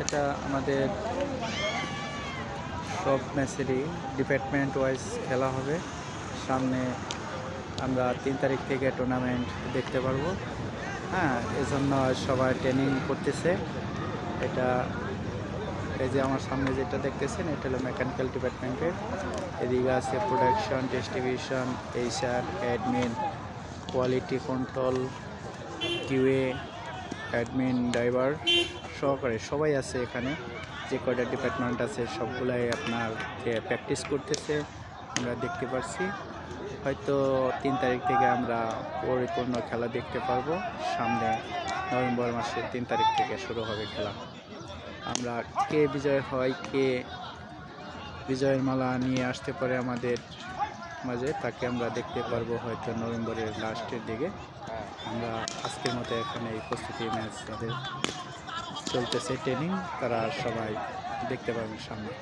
এটা আমাদের সব ম্যাচেরই ডিপার্টমেন্ট ওয়াইজ খেলা হবে। সামনে আমরা 3 তারিখ থেকে টুর্নামেন্ট দেখতে পারবো। হ্যাঁ, এজন্য সবাই ট্রেনিং করতেছে। এটা এই যে আমার সামনে যেটা দেখতেছেন, এটা হলো মেকানিক্যাল ডিপার্টমেন্টের। এদিকে আছে production, distribution, HR, admin, quality control, QA, admin, driver সহকারে সবাই আছে এখানে। যে কয়টা ডিপার্টমেন্ট আছে সবগুলাই আপনার প্র্যাকটিস করতেছে, আমরা দেখতে পাচ্ছি। হয়তো 3 তারিখ থেকে আমরা পরিপূর্ণ খেলা দেখতে পারবো। সামনে নভেম্বর মাসের 3 তারিখ থেকে শুরু হবে খেলা। আমরা কে বিজয় হয়, কে বিজয়ের মালা নিয়ে আসতে পারে আমাদের মাঝে, তাকে আমরা দেখতে পারবো হয়তো নভেম্বরের লাস্টের দিকে। আমরা আজকের মতো এখানে এই প্রস্তুতি ম্যাচ যাদের চলতেছে ট্রেনিং, তারা সবাই দেখতে পাবেন সামনে।